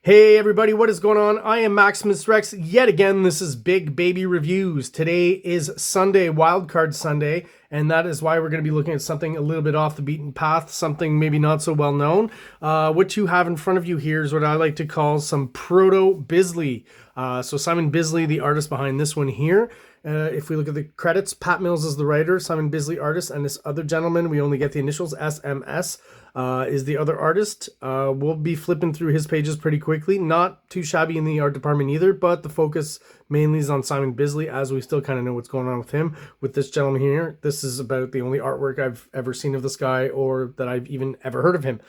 Hey everybody, what is going on? I am Maximus Rex. Yet again, this is Big Baby Reviews. Today is Sunday, Wildcard Sunday, and that is why we're going to be looking at something a little bit off the beaten path, something maybe not so well known. What you have in front of you here is what I like to call some proto Bisley. So Simon Bisley, the artist behind this one here. If we look at the credits, Pat Mills is the writer, Simon Bisley artist, and this other gentleman, we only get the initials, SMS, is the other artist. We'll be flipping through his pages pretty quickly. Not too shabby in the art department either, but the focus mainly is on Simon Bisley, as we still kind of know what's going on with him. With this gentleman here, this is about the only artwork I've ever seen of this guy, or that I've even ever heard of him.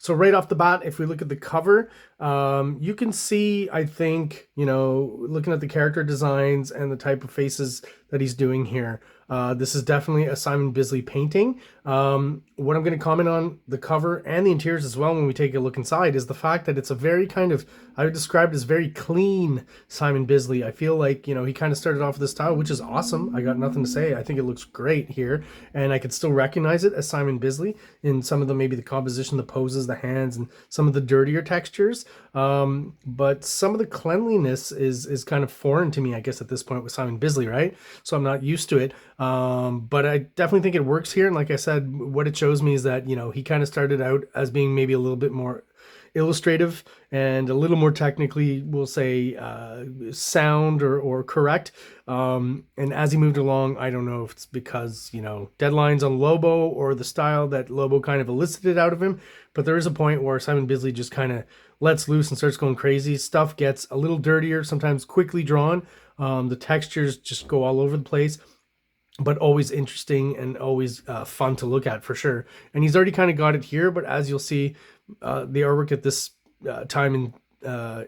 So right off the bat, if we look at the cover, you can see, I think, looking at the character designs and the type of faces that he's doing here, this is definitely a Simon Bisley painting. What I'm going to comment on the cover and the interiors as well when we take a look inside is the fact that it's a very kind of, I would describe it as very clean Simon Bisley. I feel like, he kind of started off with this style, which is awesome. I got nothing to say. I think it looks great here, and I could still recognize it as Simon Bisley in some of the, maybe the composition, the poses, the hands, and some of the dirtier textures. But some of the cleanliness is kind of foreign to me, I guess, at this point with Simon Bisley, right? So I'm not used to it. But I definitely think it works here. And like I said, what it shows me is that, he kind of started out as being maybe a little bit more illustrative and a little more technically, we'll say, sound or correct. And as he moved along, I don't know if it's because, deadlines on Lobo or the style that Lobo kind of elicited out of him, but there is a point where Simon Bisley just kind of lets loose and starts going crazy. Stuff gets a little dirtier, sometimes quickly drawn. The textures just go all over the place, but always interesting and always fun to look at for sure. And he's already kind of got it here, but as you'll see, the artwork at this time in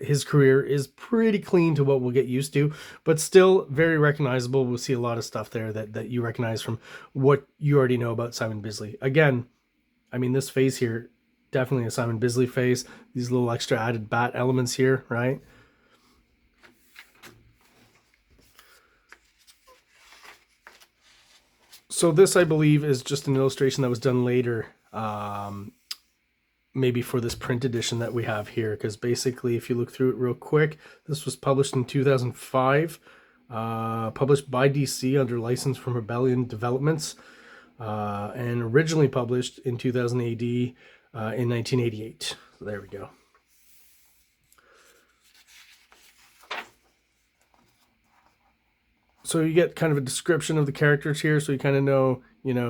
his career is pretty clean to what we'll get used to, but still very recognizable. We'll see a lot of stuff there that you recognize from what you already know about Simon Bisley. Again, I mean, this face here, definitely a Simon Bisley face. These little extra added bat elements here, right? So this, I believe, is just an illustration that was done later, maybe for this print edition that we have here, because basically, if you look through it real quick, this was published in 2005, published by DC under license from Rebellion Developments, and originally published in 2000 AD in 1988. So there we go. So you get kind of a description of the characters here, so you kind of know,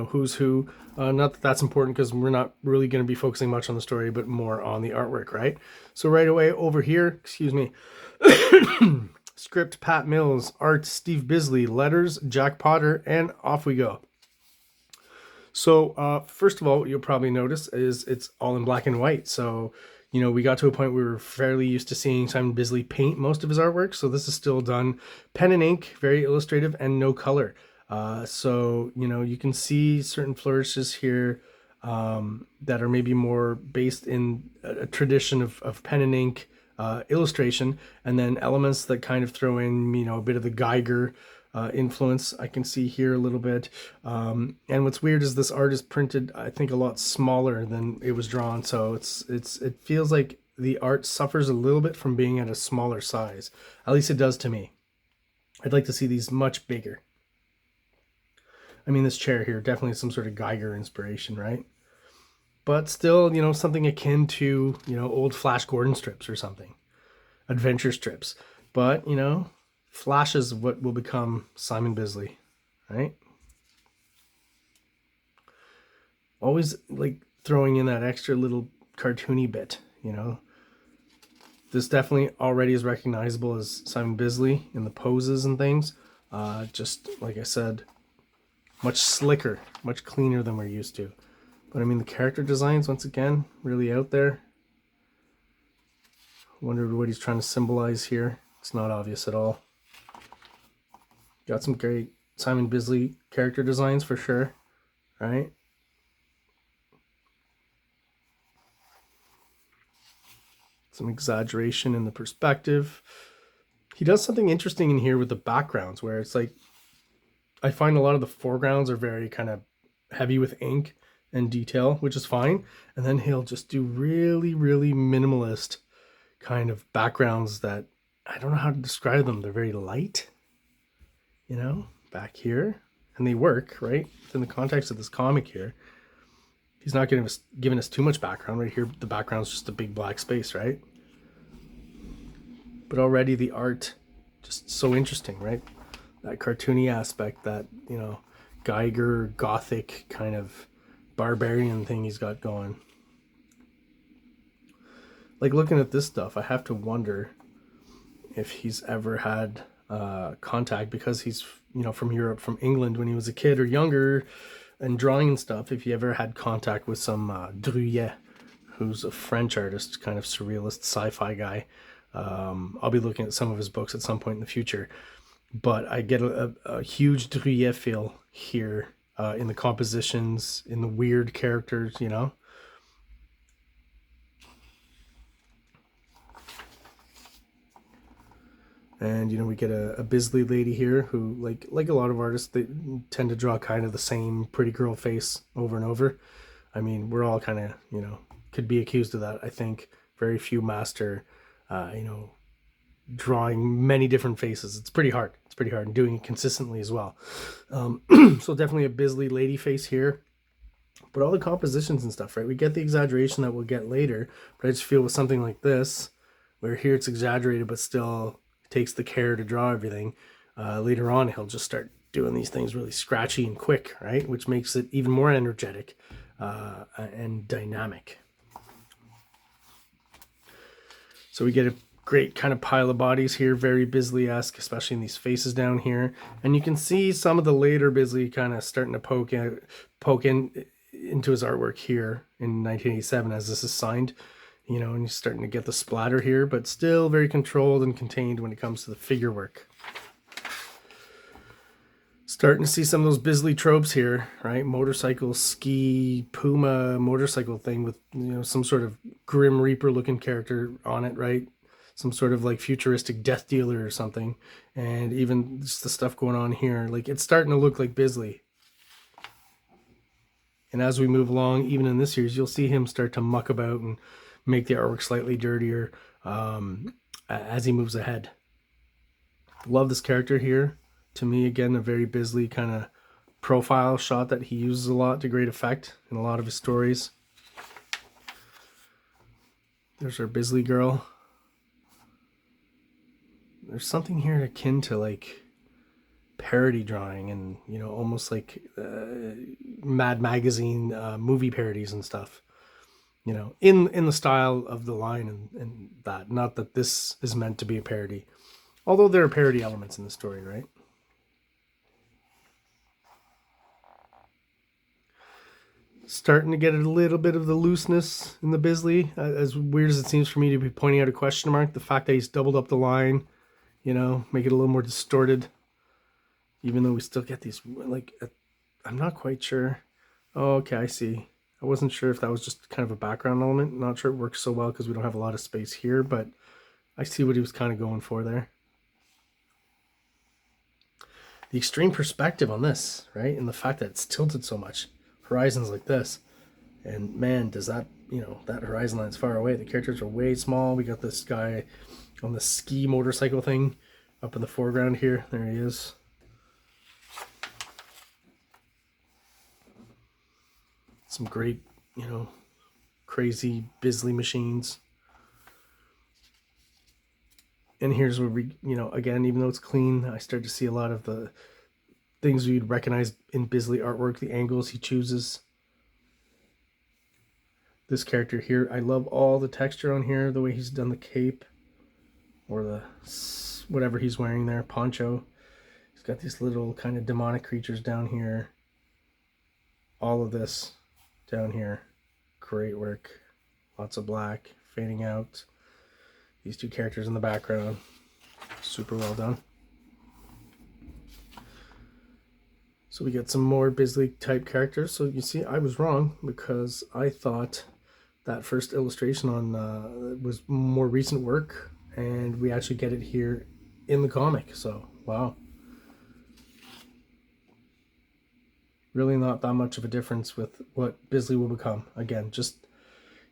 who's who. Not that that's important, because we're not really going to be focusing much on the story, but more on the artwork, right? So right away over here, excuse me, script Pat Mills, art Steve Bisley, letters Jack Potter, and off we go. So first of all, what you'll probably notice is it's all in black and white. So we got to a point where we were fairly used to seeing Simon Bisley paint most of his artwork. So this is still done pen and ink, very illustrative, and no color. So, you can see certain flourishes here that are maybe more based in a tradition of pen and ink illustration, and then elements that kind of throw in, a bit of the Geiger influence. I can see here a little bit. And what's weird is this art is printed, I think, a lot smaller than it was drawn. So it feels like the art suffers a little bit from being at a smaller size. At least it does to me. I'd like to see these much bigger. I mean, this chair here, definitely some sort of Geiger inspiration, right? But still, something akin to, old Flash Gordon strips or something. Adventure strips. But, flashes of what will become Simon Bisley, right? Always like throwing in that extra little cartoony bit, This definitely already is recognizable as Simon Bisley in the poses and things. Just like I said, much slicker, much cleaner than we're used to. But I mean, the character designs, once again, really out there. Wondered what he's trying to symbolize here. It's not obvious at all. Got some great Simon Bisley character designs for sure, right? Some exaggeration in the perspective. He does something interesting in here with the backgrounds, where it's like, I find a lot of the foregrounds are very kind of heavy with ink and detail, which is fine. And then he'll just do really, really minimalist kind of backgrounds that I don't know how to describe them. They're very light, you know, back here, and they work, right? In the context of this comic here, he's not giving us too much background. Right here, the background's just a big black space, right? But already the art, just so interesting, right? That cartoony aspect, that, you know, Geiger, Gothic kind of barbarian thing he's got going. Like, looking at this stuff, I have to wonder if he's ever had contact, because he's, you know, from Europe, from England when he was a kid or younger and drawing and stuff, if he ever had contact with some Druillet, who's a French artist, kind of surrealist sci-fi guy. I'll be looking at some of his books at some point in the future, but I get a huge Druillet feel here in the compositions, in the weird characters, you know. And, you know, we get a Bisley lady here who, like a lot of artists, they tend to draw kind of the same pretty girl face over and over. I mean, we're all kind of, you know, could be accused of that. I think very few master, you know, drawing many different faces. It's pretty hard. It's pretty hard, and doing it consistently as well. So definitely a Bisley lady face here. But all the compositions and stuff, right? We get the exaggeration that we'll get later, but I just feel with something like this, where here it's exaggerated, but still takes the care to draw everything. Later on, he'll just start doing these things really scratchy and quick, right? Which makes it even more energetic and dynamic. So we get a great kind of pile of bodies here, very Bisley-esque, especially in these faces down here. And you can see some of the later Bisley kind of starting to poke into his artwork here in 1987 as this is signed. You know, and you're starting to get the splatter here, but still very controlled and contained when it comes to the figure work. Starting to see some of those Bisley tropes here, right? Motorcycle, ski, Puma motorcycle thing with, you know, some sort of Grim Reaper looking character on it, right? Some sort of like futuristic death dealer or something. And even just the stuff going on here, like it's starting to look like Bisley. And as we move along, even in this series, you'll see him start to muck about and make the artwork slightly dirtier as he moves ahead. Love this character here. To me, again, a very Bisley kind of profile shot that he uses a lot to great effect in a lot of his stories. There's our Bisley girl. There's something here akin to like parody drawing and, you know, almost like Mad Magazine movie parodies and stuff. You know, in the style of the line and that. Not that this is meant to be a parody. Although there are parody elements in the story, right? Starting to get a little bit of the looseness in the Bisley. As weird as it seems for me to be pointing out a question mark, the fact that he's doubled up the line, you know, make it a little more distorted. Even though we still get these, like, I'm not quite sure. Oh, okay, I see. I wasn't sure if that was just kind of a background element. Not sure it works so well because we don't have a lot of space here, but I see what he was kind of going for there. The extreme perspective on this, right? And the fact that it's tilted so much. Horizons like this. And man, does that, you know, that horizon line's far away. The characters are way small. We got this guy on the ski motorcycle thing up in the foreground here. There he is. Some great, you know, crazy Bisley machines. And here's where we, you know, again, even though it's clean, I start to see a lot of the things you'd recognize in Bisley artwork, the angles he chooses. This character here, I love all the texture on here, the way he's done the cape or the whatever he's wearing there, poncho. He's got these little kind of demonic creatures down here. All of this down here, great work. Lots of black fading out. These two characters in the background, super well done. So we get some more Bisley type characters. So you see, I was wrong because I thought that first illustration on was more recent work, and we actually get it here in the comic. So wow, really not that much of a difference with what Bisley will become. Again, just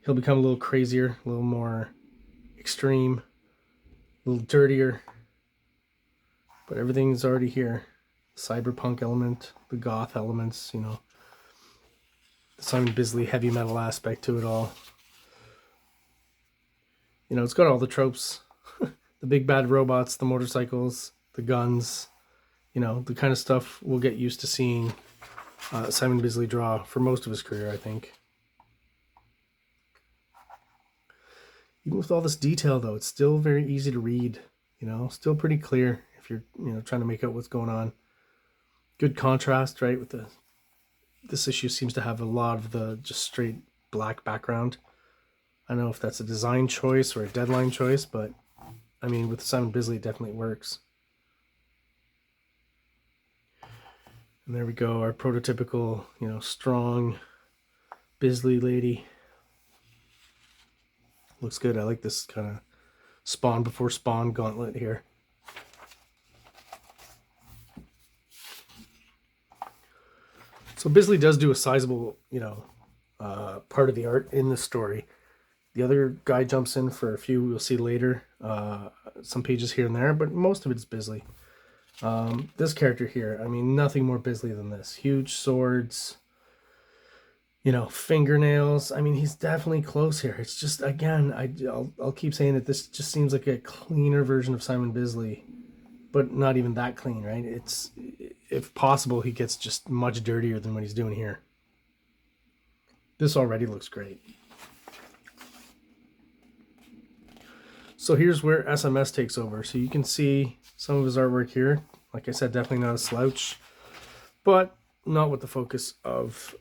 he'll become a little crazier, a little more extreme, a little dirtier, but everything's already here. Cyberpunk element, the goth elements, you know, the Simon Bisley heavy metal aspect to it all. You know, it's got all the tropes. The big bad robots, the motorcycles, the guns, you know, the kind of stuff we'll get used to seeing Simon Bisley draw for most of his career, I think. Even with all this detail, though, it's still very easy to read, you know, still pretty clear if you're, you know, trying to make out what's going on. Good contrast, right, with this issue seems to have a lot of the just straight black background. I don't know if that's a design choice or a deadline choice, but I mean, with Simon Bisley, it definitely works. And there we go, our prototypical, you know, strong Bisley lady. Looks good. I like this kind of Spawn before Spawn gauntlet here. So Bisley does do a sizable, you know, part of the art in this story. The other guy jumps in for a few we'll see later, some pages here and there, but most of it's Bisley. This character here, I mean, nothing more Bisley than this. Huge swords, you know, fingernails. I mean, he's definitely close here. It's just, again, I'll keep saying it. This just seems like a cleaner version of Simon Bisley, but not even that clean, right? It's, if possible, he gets just much dirtier than what he's doing here. This already looks great. So here's where SMS takes over. So you can see some of his artwork here. Like I said, definitely not a slouch, but not what the focus of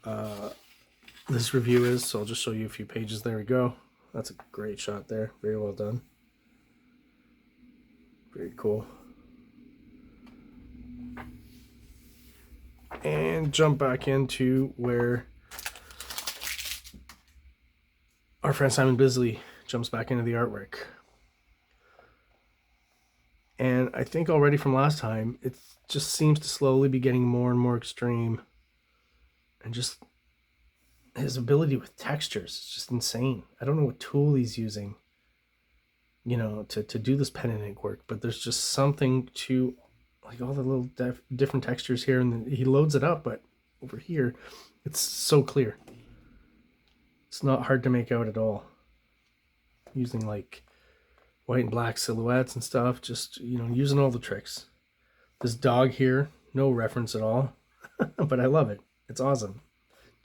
this review is. So I'll just show you a few pages. There we go. That's a great shot there. Very well done. Very cool. And jump back into where our friend Simon Bisley jumps back into the artwork. And I think already from last time, it just seems to slowly be getting more and more extreme. And just his ability with textures is just insane. I don't know what tool he's using, you know, to do this pen and ink work, but there's just something to, like, all the little different textures here, and then he loads it up, but over here, it's so clear. It's not hard to make out at all. Using, like, white and black silhouettes and stuff, just, you know, using all the tricks. This dog here, no reference at all, but I love it. It's awesome.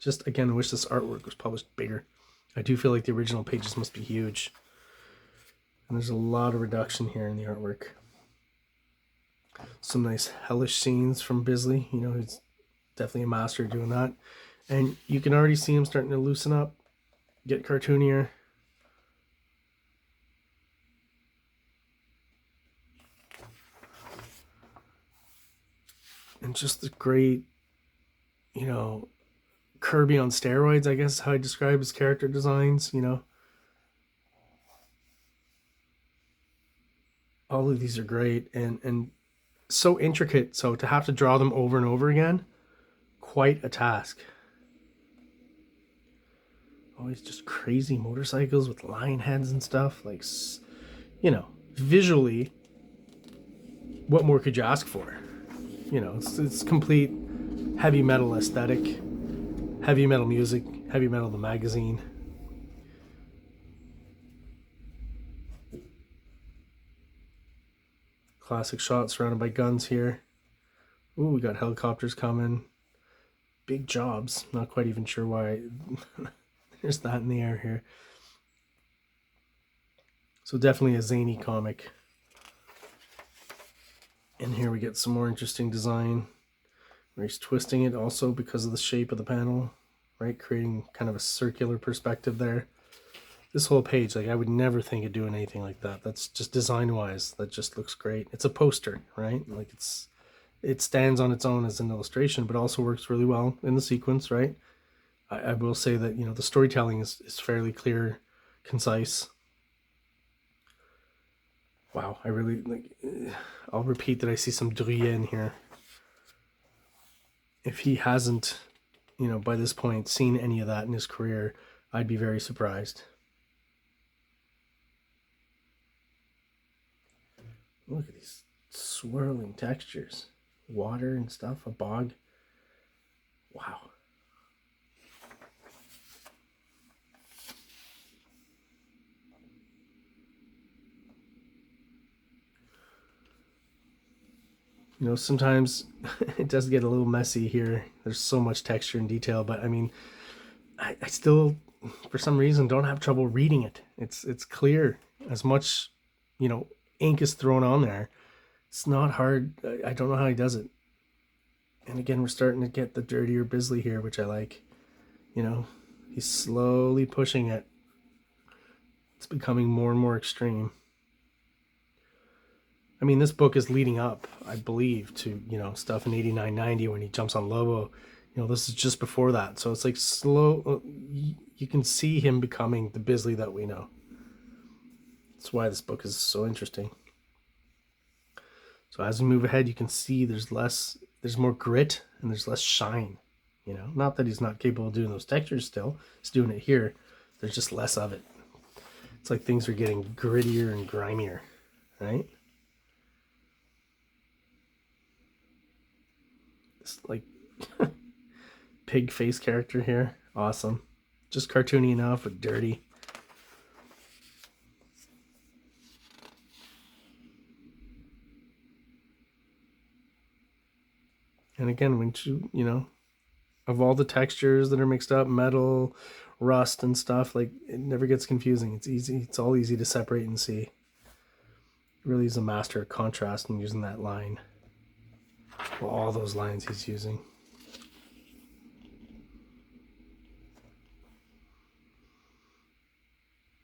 Just, again, I wish this artwork was published bigger. I do feel like the original pages must be huge. And there's a lot of reduction here in the artwork. Some nice hellish scenes from Bisley. You know, he's definitely a master at doing that. And you can already see him starting to loosen up, get cartoonier. And just the great, you know, Kirby on steroids, I guess is how I describe his character designs, you know. All of these are great and so intricate, so to have to draw them over and over again, quite a task. Always just crazy motorcycles with lion heads and stuff, like, you know, visually, what more could you ask for? You know, it's complete heavy metal aesthetic, heavy metal music, heavy metal the magazine. Classic shot surrounded by guns here. Ooh, we got helicopters coming. Big jobs. Not quite even sure why. There's that in the air here. So definitely a zany comic. And here we get some more interesting design where he's twisting it also because of the shape of the panel, right? Creating kind of a circular perspective there. This whole page, like, I would never think of doing anything like that. That's just design-wise, that just looks great. It's a poster, right? Like, it stands on its own as an illustration, but also works really well in the sequence, right? I will say that, you know, the storytelling is fairly clear, concise. Wow, I really, like, I'll repeat that I see some Druillet in here. If he hasn't, you know, by this point seen any of that in his career, I'd be very surprised. Look at these swirling textures. Water and stuff, a bog. Wow. You know, sometimes it does get a little messy here. There's so much texture and detail, but I mean, I still, for some reason, don't have trouble reading it. It's clear. As much, you know, ink is thrown on there. It's not hard. I don't know how he does it. And again, we're starting to get the dirtier Bisley here, which I like. You know, he's slowly pushing it. It's becoming more and more extreme. I mean, this book is leading up, I believe, to, you know, stuff in 89-90 when he jumps on Lobo. You know, this is just before that. So it's like slow. You can see him becoming the Bisley that we know. That's why this book is so interesting. So as we move ahead, you can see there's more grit and there's less shine. You know, not that he's not capable of doing those textures still. He's doing it here. There's just less of it. It's like things are getting grittier and grimier, right? This like pig face character here. Awesome. Just cartoony enough, but dirty. And again, when you know, of all the textures that are mixed up, metal, rust and stuff, like it never gets confusing. It's easy. It's all easy to separate and see. Really is a master of contrast and using that line. Well, all those lines he's using.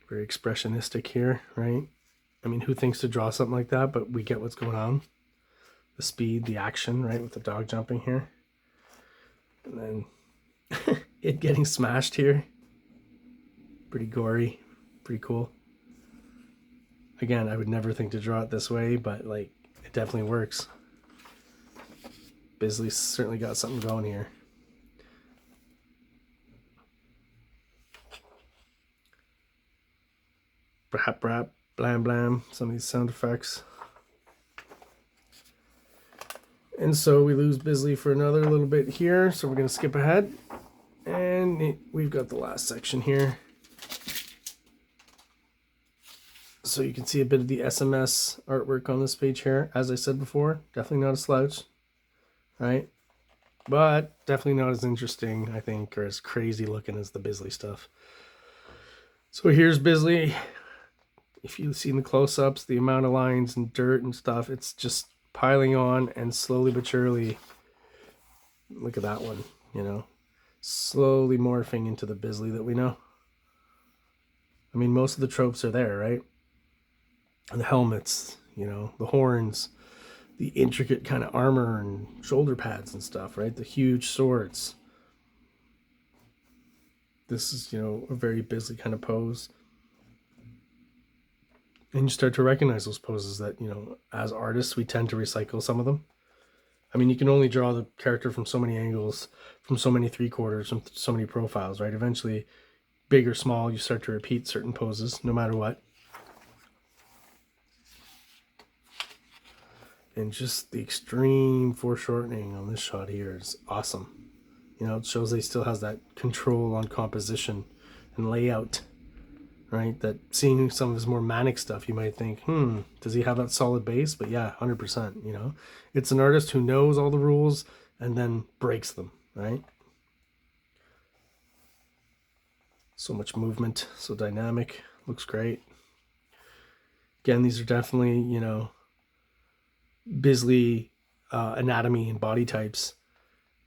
Very expressionistic here, right? I mean, who thinks to draw something like that? But we get what's going on. The speed, the action, right? With the dog jumping here. And then it getting smashed here. Pretty gory. Pretty cool. Again, I would never think to draw it this way, but like, it definitely works. Bisley's certainly got something going here. Brap, brap, blam, blam. Some of these sound effects. And so we lose Bisley for another little bit here. So we're going to skip ahead. And we've got the last section here. So you can see a bit of the SMS artwork on this page here. As I said before, definitely not a slouch, right? But definitely not as interesting, I think, or as crazy looking as the Bisley stuff. So here's Bisley. If you've seen the close-ups, the amount of lines and dirt and stuff, it's just piling on, and slowly but surely, look at that one, you know, slowly morphing into the Bisley that we know. I mean, most of the tropes are there, right? The helmets, you know, the horns, the intricate kind of armor and shoulder pads and stuff, right? The huge swords. This is, you know, a very Bisley kind of pose. And you start to recognize those poses that, you know, as artists, we tend to recycle some of them. I mean, you can only draw the character from so many angles, from so many 3/4, from so many profiles, right? Eventually, big or small, you start to repeat certain poses, no matter what. And just the extreme foreshortening on this shot here is awesome. You know, it shows that he still has that control on composition and layout. Right, that seeing some of his more manic stuff, you might think, does he have that solid base? But yeah, 100%, you know. It's an artist who knows all the rules and then breaks them, right? So much movement, so dynamic, looks great. Again, these are definitely, you know, Bisley anatomy and body types,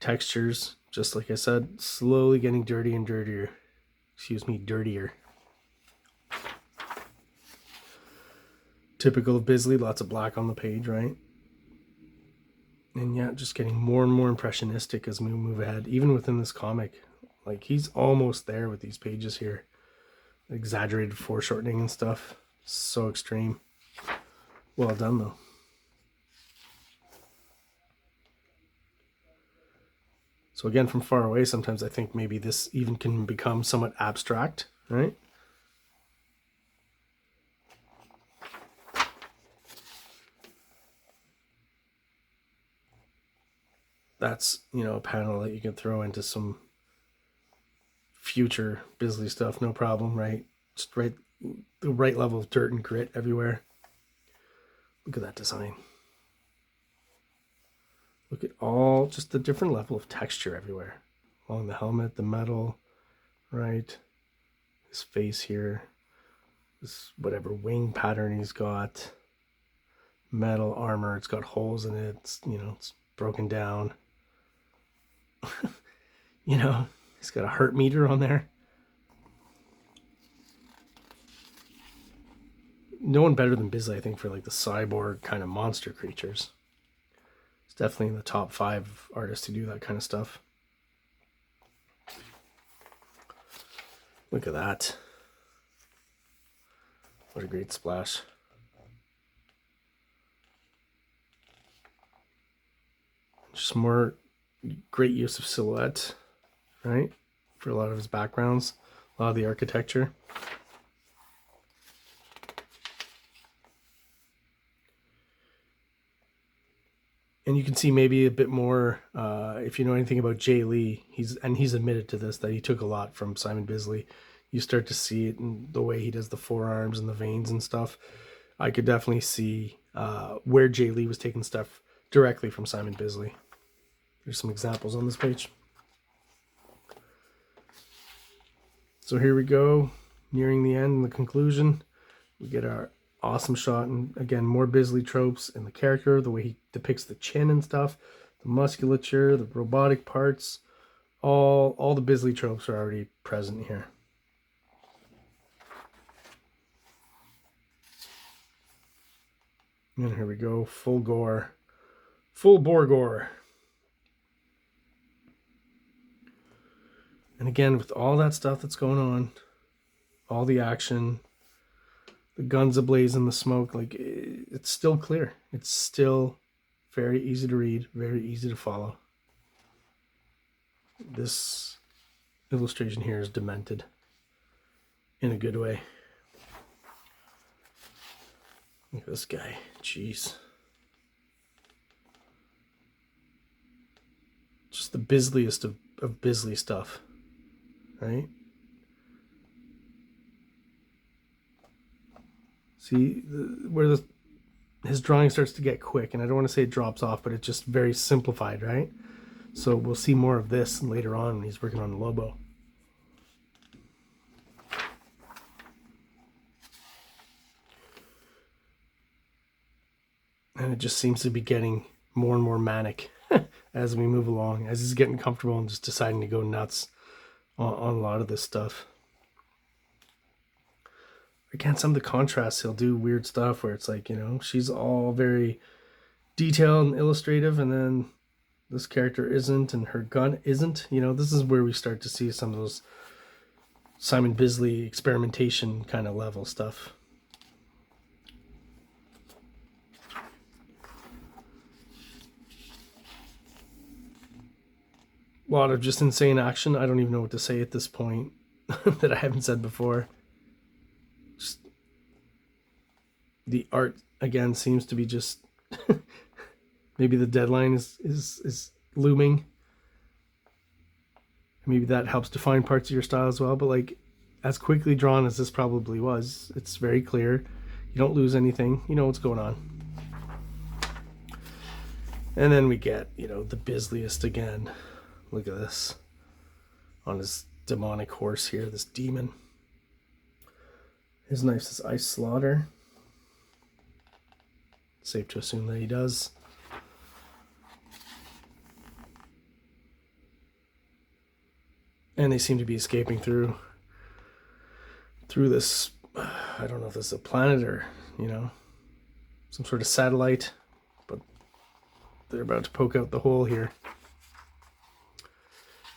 textures, just like I said, slowly getting dirty and dirtier. Excuse me, dirtier. Typical of Bisley, lots of black on the page, right? And yeah, just getting more and more impressionistic as we move ahead, even within this comic. Like, he's almost there with these pages here. Exaggerated foreshortening and stuff. So extreme. Well done, though. So again, from far away, sometimes I think maybe this even can become somewhat abstract, right? that's, you know, a panel that you can throw into some future Bisley stuff, no problem, right? Just the right level of dirt and grit everywhere. Look at that design. Look at all just the different level of texture everywhere. Along the helmet, the metal, right? His face here, this whatever wing pattern he's got. Metal armor, it's got holes in it, it's, you know, it's broken down. You know, he's got a heart meter on there. No one better than Bisley, I think, for like the cyborg kind of monster creatures. It's definitely in the top 5 artists to do that kind of stuff. Look at that. What a great splash. Just more great use of silhouette, right? For a lot of his backgrounds, a lot of the architecture. And you can see maybe a bit more, if you know anything about Jay Lee, he's admitted to this, that he took a lot from Simon Bisley. You start to see it in the way he does the forearms and the veins and stuff. I could definitely see where Jay Lee was taking stuff directly from Simon Bisley. There's some examples on this page. So here we go, nearing the end and the conclusion. We get our awesome shot, and again, more Bisley tropes in the character, the way he depicts the chin and stuff, the musculature, the robotic parts, all the Bisley tropes are already present here. And here we go, full gore, full bore gore. And again, with all that stuff that's going on, all the action, the guns ablaze in the smoke, like, it's still clear. It's still very easy to read, very easy to follow. This illustration here is demented in a good way. Look at this guy. Jeez. Just the Bisleyest of Bisley stuff, right? See where his drawing starts to get quick, and I don't want to say it drops off, but it's just very simplified, right? So we'll see more of this later on when he's working on Lobo. And it just seems to be getting more and more manic as we move along, as he's getting comfortable and just deciding to go nuts on a lot of this stuff. Again, some of the contrasts, he'll do weird stuff where it's like, you know, she's all very detailed and illustrative, and then this character isn't, and her gun isn't. You know, this is where we start to see some of those Simon Bisley experimentation kind of level stuff. A lot of just insane action. I don't even know what to say at this point that I haven't said before. Just the art again seems to be just maybe the deadline is looming. Maybe that helps define parts of your style as well, but like, as quickly drawn as this probably was, it's very clear. You don't lose anything. You know what's going on. And then we get, you know, the Bisleyest again. Look at this. On his demonic horse here, this demon. His knife says Ice Slaughter. Safe to assume that he does. And they seem to be escaping through this, I don't know if this is a planet or, you know, some sort of satellite, but they're about to poke out the hole here.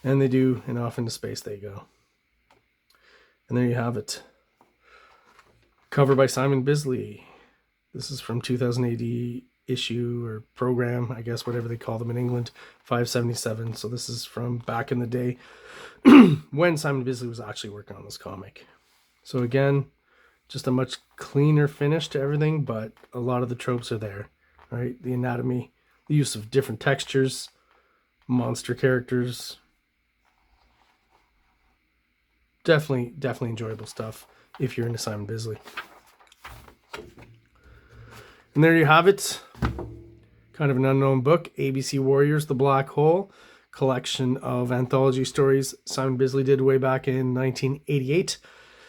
And they do, and off into space they go. And there you have it. Cover by Simon Bisley. This is from 2000 AD issue or program, I guess, whatever they call them in England, 577. So this is from back in the day when Simon Bisley was actually working on this comic. So again, just a much cleaner finish to everything, but a lot of the tropes are there, right? The anatomy, the use of different textures, monster characters. Definitely enjoyable stuff if you're into Simon Bisley. And there you have it. Kind of an unknown book, ABC Warriors, The Black Hole, collection of anthology stories Simon Bisley did way back in 1988.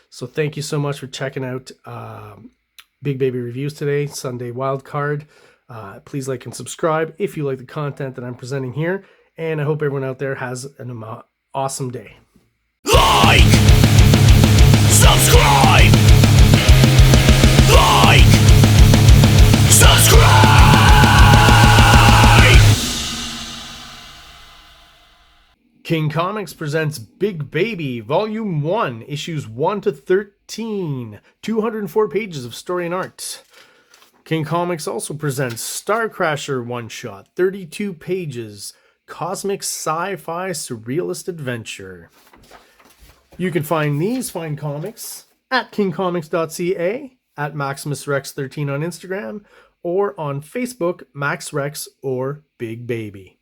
So thank you so much for checking out Big Baby Reviews today, Sunday Wildcard. Please like and subscribe if you like the content that I'm presenting here. And I hope everyone out there has an awesome day. Like, subscribe, like, subscribe. King Comics presents Big Baby, Volume 1, Issues 1 to 13, 204 pages of story and art. King Comics also presents Star Crasher one-shot, 32 pages, cosmic sci-fi surrealist adventure. You can find these fine comics at KINGCOMICS.CA, at MaximusRex13 on Instagram, or on Facebook, MaxRex or Big Baby.